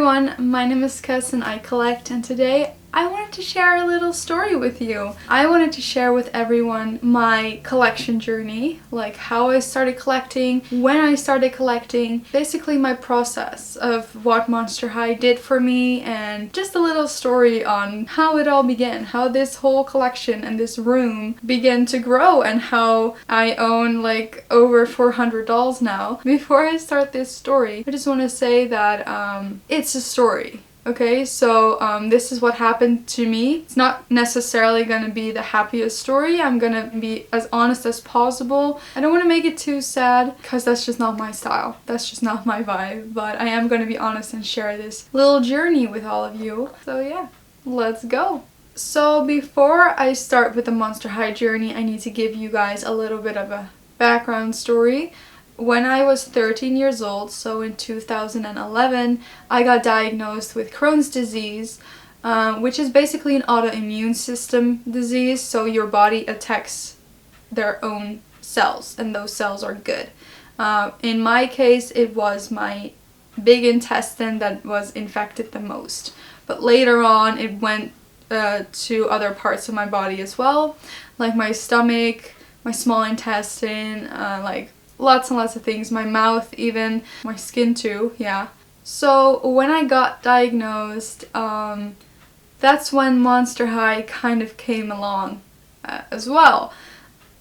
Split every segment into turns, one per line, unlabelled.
everyone, my name is Kes and I collect, and today I wanted to share a little story with you. I wanted to share with everyone my collection journey, like how I started collecting, when I started collecting, basically my process of what Monster High did for me, and just a little story on how it all began, how this whole collection and this room began to grow, and how I own like over 400 dolls now. Before I start this story, I just want to say that it's a story. Okay, so this is what happened to me. It's not necessarily gonna be the happiest story. I'm gonna be as honest as possible. I don't want to make it too sad because that's just not my style. That's just not my vibe. But I am gonna be honest and share this little journey with all of you. So yeah, let's go. So before I start with the Monster High journey, I need to give you guys a little bit of a background story. When I was 13 years old, so in 2011, I got diagnosed with Crohn's disease, which is basically an autoimmune system disease, so your body attacks their own cells, and those cells are good. In my case, it was my big intestine that was infected the most, but later on it went to other parts of my body as well, like my stomach, my small intestine, like lots and lots of things, my mouth even, my skin too, yeah. So when I got diagnosed, that's when Monster High kind of came along as well.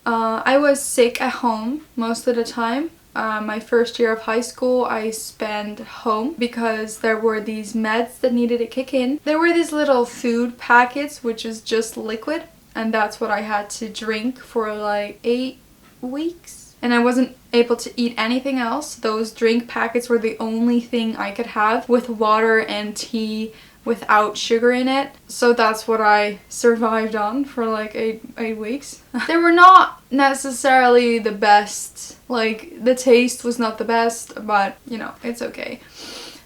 I was sick at home most of the time. My first year of high school I spent home because there were these meds that needed to kick in. There were these little food packets, which is just liquid, and that's what I had to drink for like 8 weeks. And I wasn't able to eat anything else. Those drink packets were the only thing I could have with water and tea without sugar in it. So that's what I survived on for like eight weeks. They were not necessarily the best. Like, the taste was not the best, but you know, it's okay.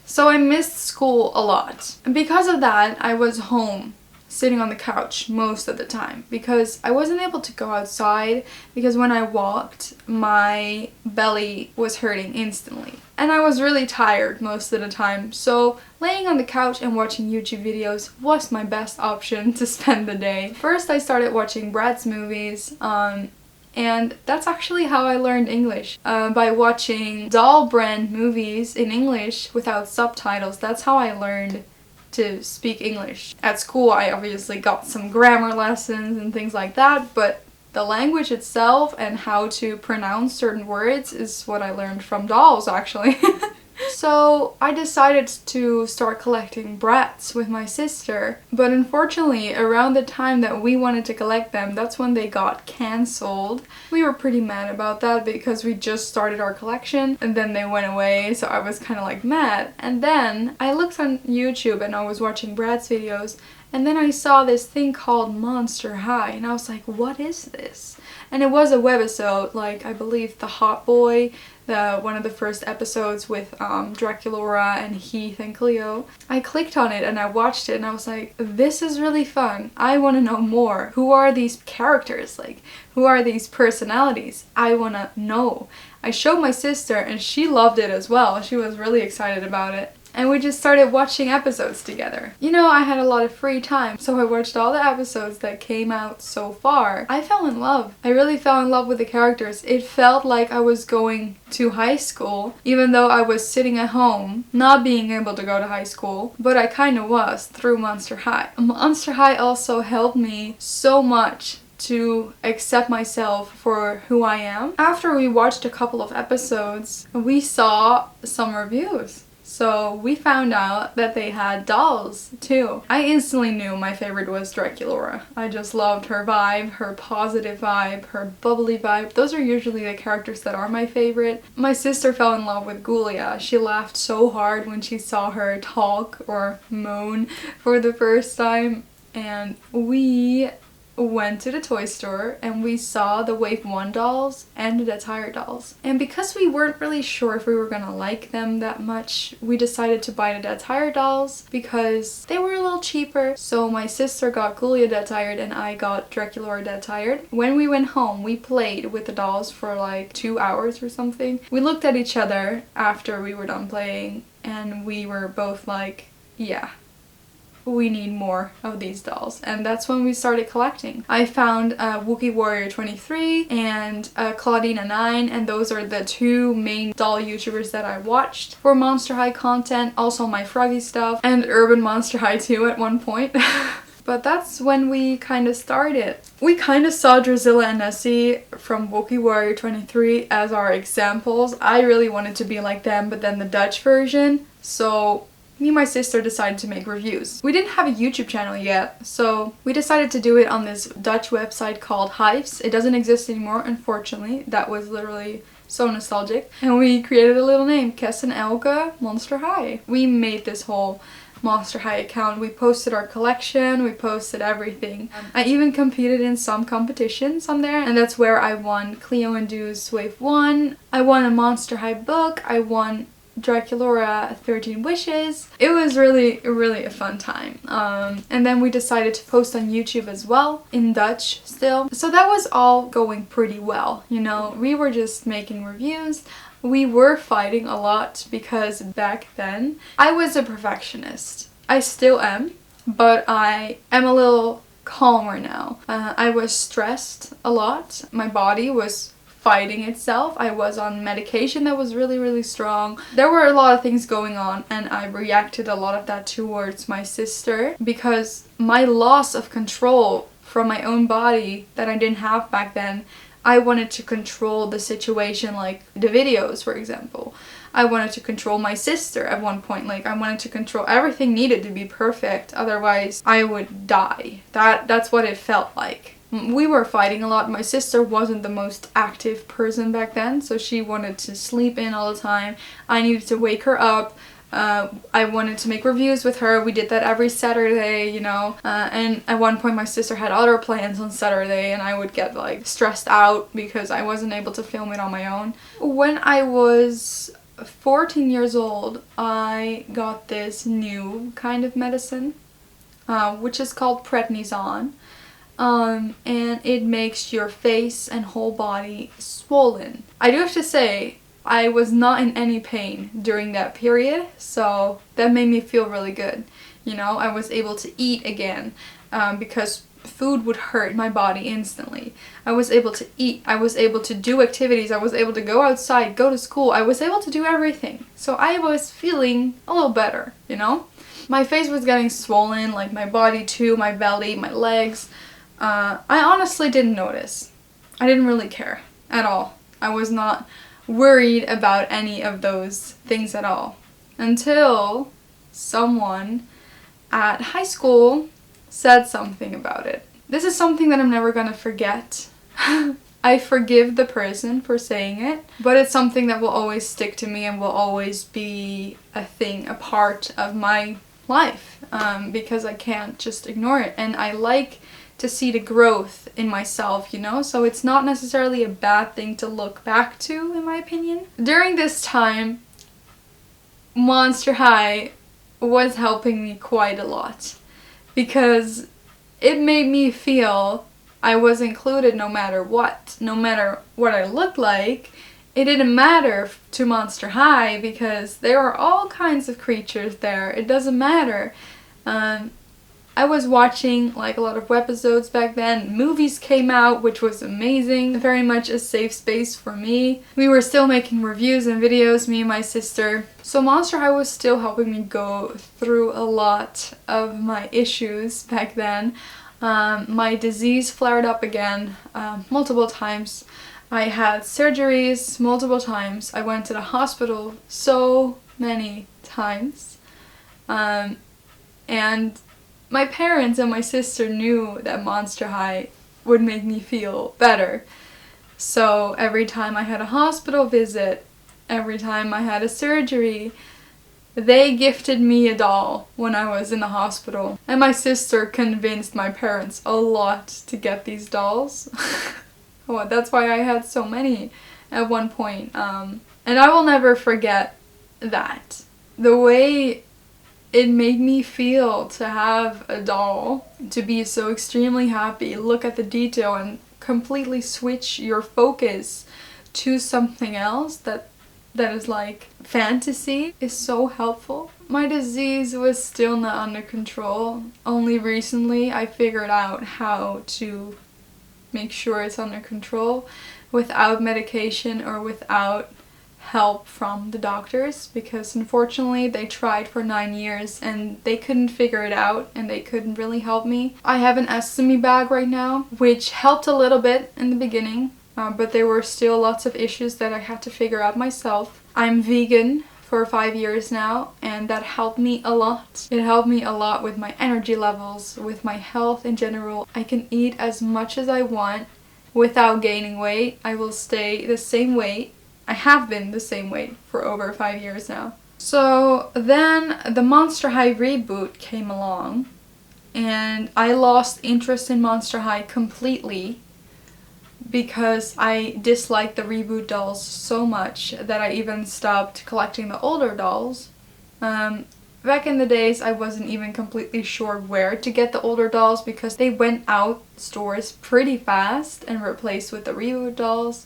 So I missed school a lot. And because of that, I was home sitting on the couch most of the time because I wasn't able to go outside, because when I walked my belly was hurting instantly and I was really tired most of the time, so laying on the couch and watching YouTube videos was my best option to spend the day. First I started watching Brad's movies, and that's actually how I learned English, by watching doll brand movies in English without subtitles. That's how I learned to speak English. At school I obviously got some grammar lessons and things like that, but the language itself and how to pronounce certain words is what I learned from dolls actually. So I decided to start collecting Bratz with my sister, but unfortunately around the time that we wanted to collect them, that's when they got cancelled. We were pretty mad about that because we just started our collection and then they went away, so I was kind of like mad. And then I looked on YouTube and I was watching Brad's videos, and then I saw this thing called Monster High and I was like, what is this? And it was a webisode, like I believe The Hot Boy, one of the first episodes with Draculaura and Heath and Cleo. I clicked on it and I watched it and I was like, this is really fun. I want to know more. Who are these characters? Like, who are these personalities? I want to know. I showed my sister and she loved it as well. She was really excited about it. And we just started watching episodes together. You know, I had a lot of free time, so I watched all the episodes that came out so far. I fell in love. I really fell in love with the characters. It felt like I was going to high school, even though I was sitting at home, not being able to go to high school, but I kind of was through Monster High. Monster High also helped me so much to accept myself for who I am. After we watched a couple of episodes, we saw some reviews. So we found out that they had dolls too. I instantly knew my favorite was Draculaura. I just loved her vibe, her positive vibe, her bubbly vibe. Those are usually the characters that are my favorite. My sister fell in love with Ghoulia. She laughed so hard when she saw her talk or moan for the first time. And we went to the toy store and we saw the Wave 1 dolls and the Dead Tired dolls. And because we weren't really sure if we were gonna like them that much, we decided to buy the Dead Tired dolls because they were a little cheaper. So my sister got Ghoulia Dead Tired and I got Draculaura Dead Tired. When we went home, we played with the dolls for like 2 hours or something. We looked at each other after we were done playing and we were both like, yeah, we need more of these dolls. And that's when we started collecting. I found Wookiee Warrior 23 and Claudina 9, and those are the two main doll YouTubers that I watched for Monster High content. Also my Froggy stuff and Urban Monster High too at one point. But that's when we kind of started. We kind of saw Drusilla and Nessie from Wookiee Warrior 23 as our examples. I really wanted to be like them, but then the Dutch version. So me and my sister decided to make reviews. We didn't have a YouTube channel yet, so we decided to do it on this Dutch website called Hives. It doesn't exist anymore, unfortunately. That was literally so nostalgic. And we created a little name, Kes and Elke Monster High. We made this whole Monster High account. We posted our collection, we posted everything. I even competed in some competitions on there, and that's where I won Cleo and Deuce Wave 1. I won a Monster High book. I won Draculora 13 Wishes. It was really a fun time. And then we decided to post on YouTube as well, in Dutch still. So that was all going pretty well, you know. We were just making reviews. We were fighting a lot because back then I was a perfectionist. I still am, but I am a little calmer now. I was stressed a lot. My body was fighting itself. I was on medication that was really strong. There were a lot of things going on, and I reacted a lot of that towards my sister because my loss of control from my own body that I didn't have back then, I wanted to control the situation, like the videos, for example. I wanted to control my sister at one point. Like, I wanted to control everything, needed to be perfect, otherwise I would die. That's what it felt like. We were fighting a lot. My sister wasn't the most active person back then, so she wanted to sleep in all the time. I needed to wake her up. I wanted to make reviews with her. We did that every Saturday, you know, and at one point my sister had other plans on Saturday, and I would get like stressed out because I wasn't able to film it on my own. When I was 14 years old, I got this new kind of medicine, which is called prednisone. And it makes your face and whole body swollen. I do have to say, I was not in any pain during that period, so that made me feel really good. You know, I was able to eat again, because food would hurt my body instantly. I was able to eat, I was able to do activities, I was able to go outside, go to school, I was able to do everything. So I was feeling a little better, you know? My face was getting swollen, like my body too, my belly, my legs. I honestly didn't notice. I didn't really care at all. I was not worried about any of those things at all. Until someone at high school said something about it. This is something that I'm never gonna forget. I forgive the person for saying it, but it's something that will always stick to me and will always be a thing, a part of my life, because I can't just ignore it. And I like to see the growth in myself, you know? So it's not necessarily a bad thing to look back to, in my opinion. During this time, Monster High was helping me quite a lot because it made me feel I was included no matter what. No matter what I looked like, it didn't matter to Monster High because there are all kinds of creatures there. It doesn't matter. I was watching like a lot of webisodes back then. Movies came out, which was amazing. Very much a safe space for me. We were still making reviews and videos, me and my sister. So Monster High was still helping me go through a lot of my issues back then. My disease flared up again multiple times. I had surgeries multiple times. I went to the hospital so many times. And my parents and my sister knew that Monster High would make me feel better. So every time I had a hospital visit, every time I had a surgery, they gifted me a doll when I was in the hospital. And my sister convinced my parents a lot to get these dolls. Well, that's why I had so many at one point. And I will never forget that. The way it made me feel to have a doll, to be so extremely happy, look at the detail and completely switch your focus to something else that that is like fantasy is so helpful. My disease was still not under control. Only recently I figured out how to make sure it's under control without medication or without help from the doctors, because unfortunately they tried for 9 years and they couldn't figure it out and they couldn't really help me. I have an ostomy bag right now, which helped a little bit in the beginning, but there were still lots of issues that I had to figure out myself. I'm vegan for 5 years now, and that helped me a lot. It helped me a lot with my energy levels, with my health in general. I can eat as much as I want without gaining weight. I will stay the same weight. I have been the same weight for over 5 years now. So then the Monster High reboot came along, and I lost interest in Monster High completely because I disliked the reboot dolls so much that I even stopped collecting the older dolls. Back in the days, I wasn't even completely sure where to get the older dolls because they went out stores pretty fast and replaced with the reboot dolls.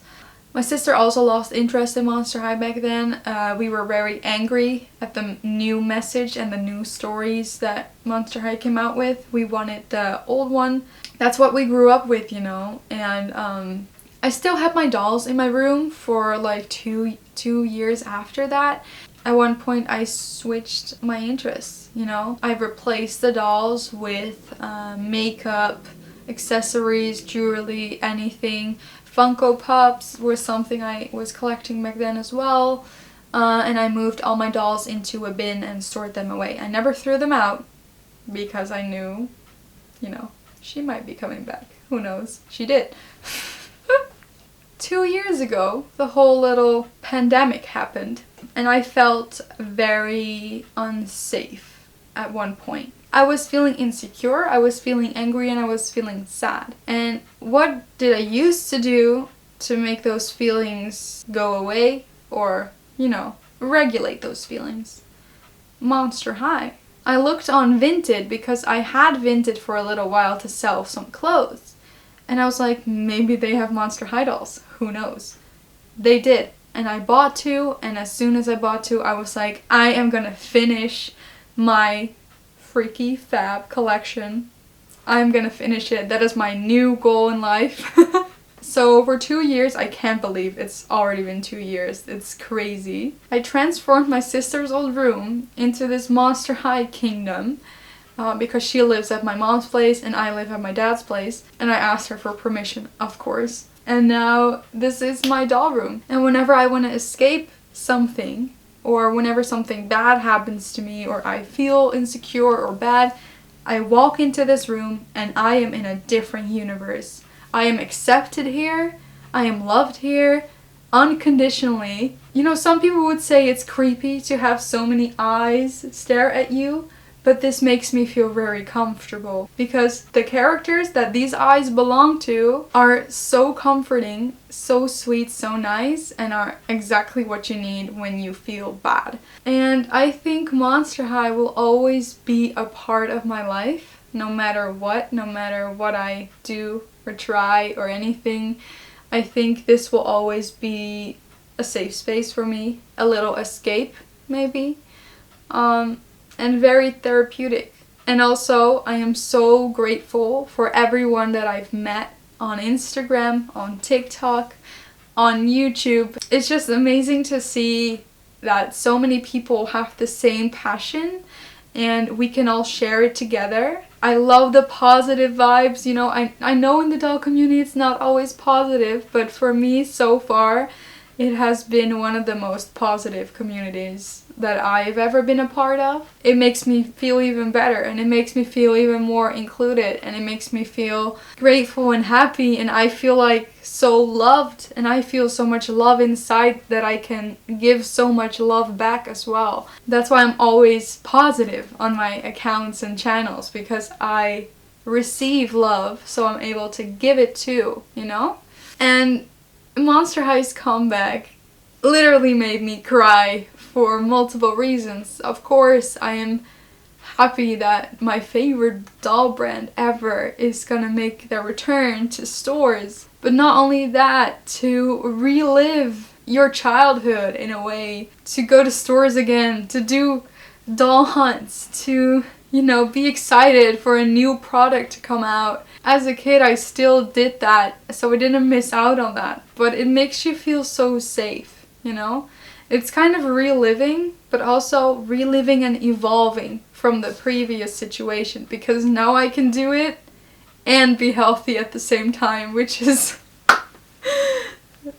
My sister also lost interest in Monster High back then. We were very angry at the new message and the new stories that Monster High came out with. We wanted the old one. That's what we grew up with, you know. And I still have my dolls in my room for like two years after that. At one point I switched my interests, you know. I replaced the dolls with makeup, accessories, jewelry, anything. Funko Pops were something I was collecting back then as well, and I moved all my dolls into a bin and stored them away. I never threw them out because I knew, you know, she might be coming back. Who knows? She did. 2 years ago, the whole little pandemic happened, and I felt very unsafe at one point. I was feeling insecure, I was feeling angry, and I was feeling sad. And what did I used to do to make those feelings go away or, you know, regulate those feelings? Monster High. I looked on Vinted because I had Vinted for a little while to sell some clothes. And I was like, maybe they have Monster High dolls. Who knows? They did. And I bought 2, and as soon as I bought 2, I was like, I am gonna finish my freaky fab collection. I'm gonna finish it. That is my new goal in life. So for 2 years, I can't believe it's already been 2 years. It's crazy. I transformed my sister's old room into this Monster High kingdom because she lives at my mom's place and I live at my dad's place. And I asked her for permission, of course. And now this is my doll room. And whenever I want to escape something, or whenever something bad happens to me, or I feel insecure or bad, I walk into this room and I am in a different universe. I am accepted here, I am loved here, unconditionally. You know, some people would say it's creepy to have so many eyes stare at you, but this makes me feel very comfortable because the characters that these eyes belong to are so comforting, so sweet, so nice, and are exactly what you need when you feel bad. And I think Monster High will always be a part of my life, no matter what I do or try or anything. I think this will always be a safe space for me, a little escape maybe. And very therapeutic. And also, I am so grateful for everyone that I've met on Instagram, on TikTok, on YouTube. It's just amazing to see that so many people have the same passion and we can all share it together. I love the positive vibes, you know. I know in the doll community it's not always positive, but for me so far, it has been one of the most positive communities that I've ever been a part of. It makes me feel even better, and it makes me feel even more included, and it makes me feel grateful and happy, and I feel like so loved, and I feel so much love inside that I can give so much love back as well. That's why I'm always positive on my accounts and channels, because I receive love, so I'm able to give it too, you know? And Monster High's comeback literally made me cry for multiple reasons. Of course, I am happy that my favorite doll brand ever is gonna make their return to stores. But not only that, to relive your childhood in a way, to go to stores again, to do doll hunts, to, you know, be excited for a new product to come out. As a kid, I still did that, so I didn't miss out on that. But it makes you feel so safe, you know? It's kind of reliving, but also reliving and evolving from the previous situation, because now I can do it and be healthy at the same time, which is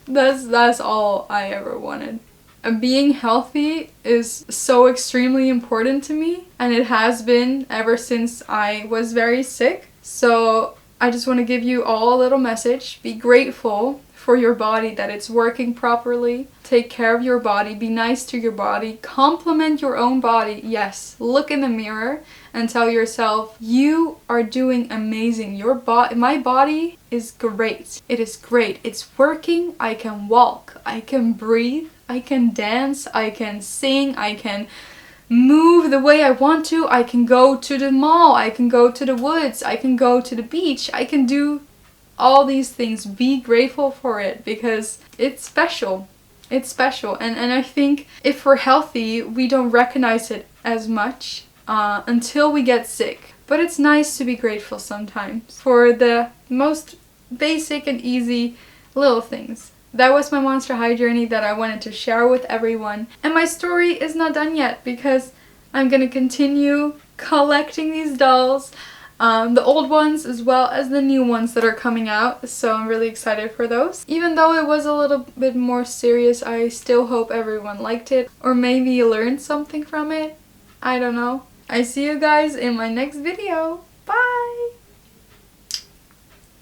that's all I ever wanted. And being healthy is so extremely important to me, and it has been ever since I was very sick. So I just want to give you all a little message. Be grateful for your body, that it's working properly. Take care of your body, be nice to your body, compliment your own body. Yes, look in the mirror and tell yourself, you are doing amazing. My body is great. It is great. It's working. I can walk, I can breathe, I can dance, I can sing, I can move the way I want to. I can go to the mall, I can go to the woods, I can go to the beach, I can do all these things. Be grateful for it, because it's special. It's special. And I think if we're healthy, we don't recognize it as much until we get sick. But it's nice to be grateful sometimes for the most basic and easy little things. That was my Monster High journey that I wanted to share with everyone. And my story is not done yet, because I'm gonna continue collecting these dolls. The old ones as well as the new ones that are coming out, so I'm really excited for those. Even though it was a little bit more serious, I still hope everyone liked it, or maybe learned something from it. I don't know. I see you guys in my next video.